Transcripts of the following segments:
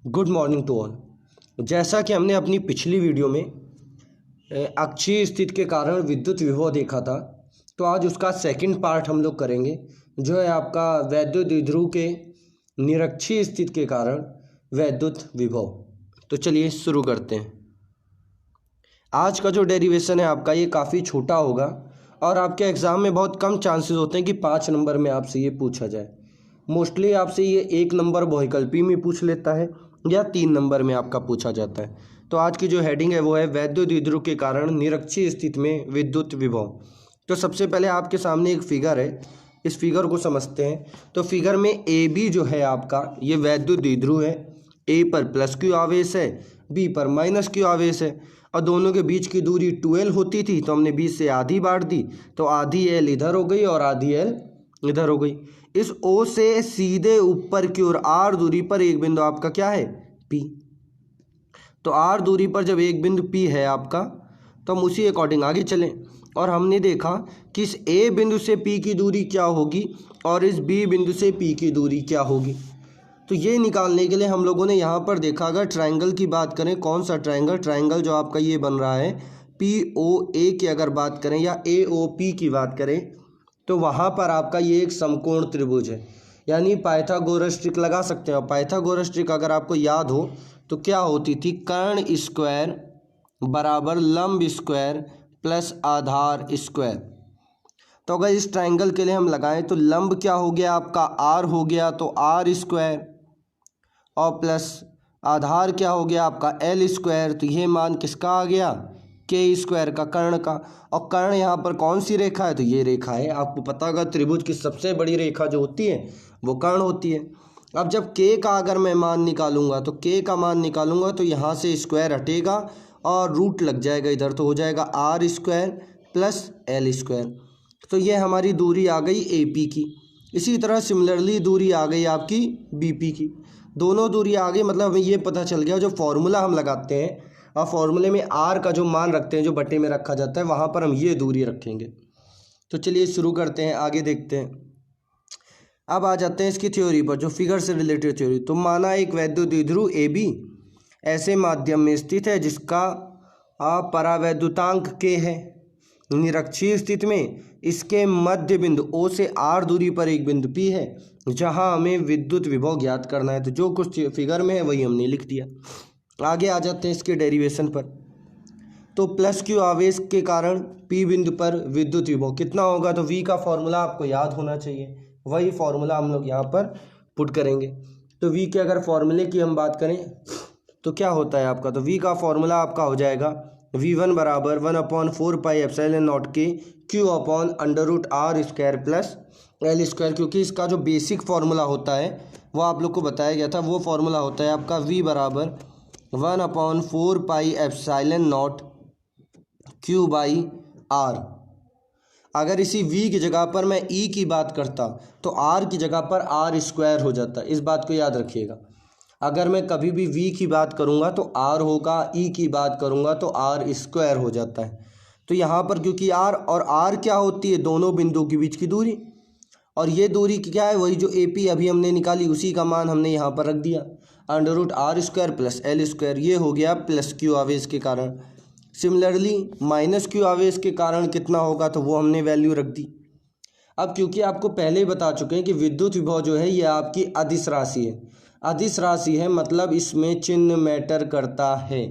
Good morning to all. जैसा कि हमने अपनी पिछली वीडियो में अक्षीय स्थिति के कारण विद्युत विभव देखा था, तो आज उसका सेकंड पार्ट हम लोग करेंगे, जो है आपका वैद्युत द्विध्रुव के निरक्षीय स्थिति के कारण वैद्युत विभव। तो चलिए शुरू करते हैं। आज का जो डेरिवेशन है आपका, ये काफ़ी छोटा होगा और आपके एग्ज़ाम में बहुत कम चांसेस होते हैं कि 5 नंबर में आपसे ये पूछा जाए। मोस्टली आपसे ये 1 नंबर बहुविकल्पी में पूछ लेता है या 3 नंबर में आपका पूछा जाता है। तो आज की जो हेडिंग है वो है वैद्युत द्विध्रुव के कारण निरक्षीय स्थिति में विद्युत विभव। तो सबसे पहले आपके सामने एक फिगर है, इस फिगर को समझते हैं। तो फिगर में ए बी जो है आपका, ये वैद्युत द्विध्रुव है। ए पर प्लस क्यू आवेश है, बी पर माइनस क्यू आवेश है और दोनों के बीच की दूरी 2L होती थी, तो हमने 20 से आधी बांट दी, तो आधी L इधर हो गई और आधी L इधर हो गई। इस O से सीधे ऊपर की ओर R दूरी पर एक बिंदु आपका क्या है, P। तो R दूरी पर जब एक बिंदु P है आपका, तो हम उसी अकॉर्डिंग आगे चलें। और हमने देखा कि इस A बिंदु से P की दूरी क्या होगी और इस B बिंदु से P की दूरी क्या होगी। तो ये निकालने के लिए हम लोगों ने यहाँ पर देखा, अगर ट्रायंगल की बात करें, कौन सा ट्रायंगल जो आपका ये बन रहा है POA की अगर बात करें या AOP की बात करें, तो वहाँ पर आपका ये एक समकोण त्रिभुज है, यानी पाइथागोरस ट्रिक लगा सकते हैं। और पाइथागोरस ट्रिक अगर आपको याद हो तो क्या होती थी, कर्ण स्क्वायर बराबर लंब स्क्वायर प्लस आधार स्क्वायर। तो अगर इस ट्रायंगल के लिए हम लगाएं तो लंब क्या हो गया आपका, R हो गया, तो R स्क्वायर, और प्लस आधार क्या हो गया आपका L स्क्वायर, तो ये मान किसका आ गया, के स्क्वायर का, कर्ण का। और कर्ण यहाँ पर कौन सी रेखा है, तो ये रेखा है। आपको पता होगा त्रिभुज की सबसे बड़ी रेखा जो होती है वो कर्ण होती है। अब जब के का अगर मैं मान निकालूंगा, तो के का मान निकालूंगा तो यहाँ से स्क्वायर हटेगा और रूट लग जाएगा इधर, तो हो जाएगा R square plus L square. तो ये हमारी दूरी आ गई AP की। इसी तरह सिमिलरली दूरी आ गई आपकी BP की। दोनों दूरी आ गई, मतलब हमें ये पता चल गया जो फॉर्मूला हम लगाते हैं और फॉर्मूले में R का जो मान रखते हैं, जो बटे में रखा जाता है, वहाँ पर हम ये दूरी रखेंगे। तो चलिए शुरू करते हैं, आगे देखते हैं। अब आ जाते हैं इसकी थ्योरी पर, जो फिगर से रिलेटेड थ्योरी। तो माना एक वैद्युत द्विध्रुव AB ऐसे माध्यम में स्थित है जिसका परावैद्युतांक K है। निरक्षीय स्थिति में इसके मध्य बिंदु O से R दूरी पर एक बिंदु P है, जहां हमें विद्युत विभव ज्ञात करना है। तो जो कुछ फिगर में है वही हमने लिख दिया। आगे आ जाते हैं इसके डेरिवेशन पर। तो प्लस क्यू आवेश के कारण P बिंदु पर विद्युत विभव कितना होगा, तो V का फॉर्मूला आपको याद होना चाहिए, वही फॉर्मूला हम लोग यहाँ पर पुट करेंगे। तो V के अगर फॉर्मूले की हम बात करें तो क्या होता है आपका, तो V का फॉर्मूला आपका हो जाएगा V1 बराबर 1/4 पाई एप्सिलॉन नॉट के Q upon under root R square plus L square. क्योंकि इसका जो बेसिक फार्मूला होता है वो आप लोग को बताया गया था, वो फार्मूला होता है आपका V बराबर 1/4 pi epsilon not Q by R। अगर इसी V की जगह पर मैं E की बात करता तो R की जगह पर R स्क्वायर हो जाता। इस बात को याद रखिएगा, अगर मैं कभी भी V की बात करूँगा तो R होगा, E की बात करूँगा तो R स्क्वायर हो जाता है। तो यहाँ पर क्योंकि R और R क्या होती है, दोनों बिंदुओं के बीच की दूरी, और ये दूरी क्या है, वही जो AP अभी हमने निकाली, उसी का मान हमने यहाँ पर रख दिया, under root R square plus L square. ये हो गया प्लस Q आवेश के कारण। सिमिलरली माइनस Q आवेश के कारण कितना होगा, तो वो हमने वैल्यू रख दी। अब क्योंकि आपको पहले ही बता चुके हैं कि विद्युत विभव जो है ये आपकी अदिश राशि है। अदिश राशि है मतलब इसमें चिन्ह मैटर करता है।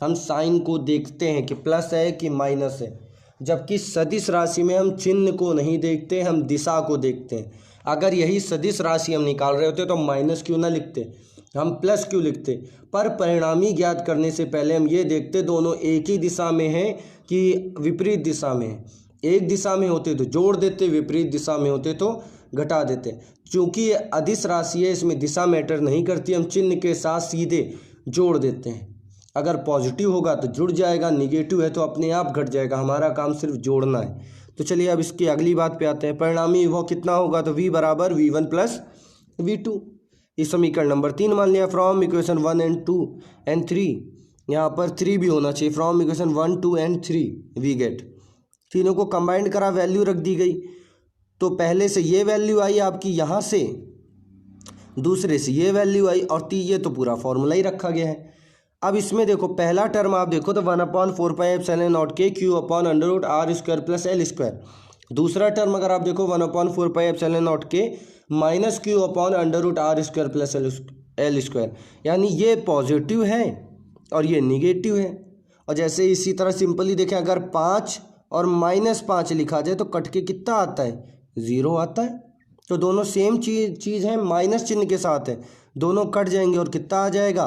हम साइन को देखते हैं कि प्लस है कि माइनस है, जबकि सदिश राशि में हम चिन्ह को नहीं देखते, हम दिशा को देखते हैं। अगर यही सदिश राशि हम निकाल रहे होते तो माइनस क्यों ना लिखते, हम प्लस क्यों लिखते। पर परिणामी ज्ञात करने से पहले हम ये देखते दोनों एक ही दिशा में हैं कि विपरीत दिशा में है। एक दिशा में होते तो जोड़ देते, विपरीत दिशा में होते तो घटा देते। चूँकि ये अदिश राशि है, इसमें दिशा मैटर नहीं करती, हम चिन्ह के साथ सीधे जोड़ देते हैं। अगर पॉजिटिव होगा तो जुड़ जाएगा, निगेटिव है तो अपने आप घट जाएगा। हमारा काम सिर्फ जोड़ना है। तो चलिए अब इसकी अगली बात पे आते हैं। परिणामी विभव कितना होगा, तो V बराबर V1 प्लस V2। इस समीकरण नंबर 3 मान लिया। फ्रॉम इक्वेशन 1 and 2 and 3, यहाँ पर 3 भी होना चाहिए। From equation 1, 2 and 3 we get, तीनों को कंबाइंड करा, वैल्यू रख दी गई। तो पहले से ये वैल्यू आई आपकी यहाँ से, दूसरे से ये वैल्यू आई और ये तो पूरा फॉर्मूला ही रखा गया है। अब इसमें देखो पहला टर्म आप देखो तो 1/4πε0 k q/√r² प्लस l²। दूसरा टर्म अगर आप देखो 1/4πε0 k -q/√r² प्लस l², यानी ये पॉजिटिव है और ये निगेटिव है। और जैसे इसी तरह सिंपली देखें, अगर 5 और -5 लिखा जाए तो कट के कितना आता है, 0 आता है। तो दोनों सेम चीज़ है, माइनस चिन्ह के साथ है, दोनों कट जाएंगे और कितना आ जाएगा,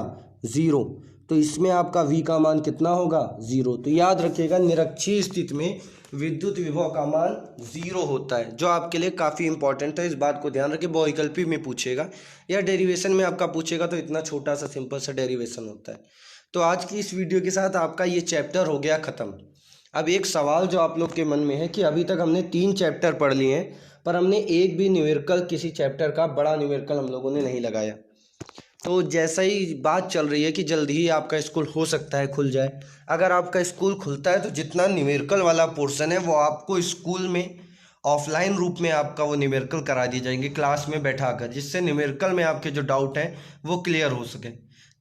0। तो इसमें आपका v का मान कितना होगा, 0। तो याद रखिएगा निरक्षीय स्थिति में विद्युत विभव का मान 0 होता है, जो आपके लिए काफ़ी इंपॉर्टेंट है। इस बात को ध्यान रखिए, बहुविकल्पी में पूछेगा या डेरिवेशन में आपका पूछेगा तो इतना छोटा सा सिंपल सा डेरिवेशन होता है। तो आज की इस वीडियो के साथ आपका ये चैप्टर हो गया ख़त्म। अब एक सवाल जो आप लोग के मन में है कि अभी तक हमने 3 चैप्टर पढ़ लिए हैं पर हमने एक भी न्यूमेरिकल, किसी चैप्टर का बड़ा न्यूमेरिकल हम लोगों ने नहीं लगाया। तो जैसा ही बात चल रही है कि जल्दी ही आपका स्कूल हो सकता है खुल जाए। अगर आपका स्कूल खुलता है तो जितना न्यूमेरिकल वाला पोर्शन है वो आपको स्कूल में ऑफलाइन रूप में आपका वो न्यूमेरिकल करा दिए जाएंगे क्लास में बैठाकर, जिससे न्यूमेरिकल में आपके जो डाउट हैं वो क्लियर हो सके।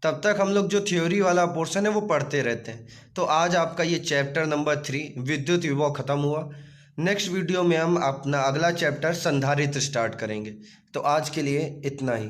तब तक हम लोग जो थ्योरी वाला पोर्शन है वो पढ़ते रहते हैं। तो आज आपका ये चैप्टर नंबर 3 विद्युत विभव खत्म हुआ। नेक्स्ट वीडियो में हम अपना अगला चैप्टर संधारित्र स्टार्ट करेंगे। तो आज के लिए इतना ही।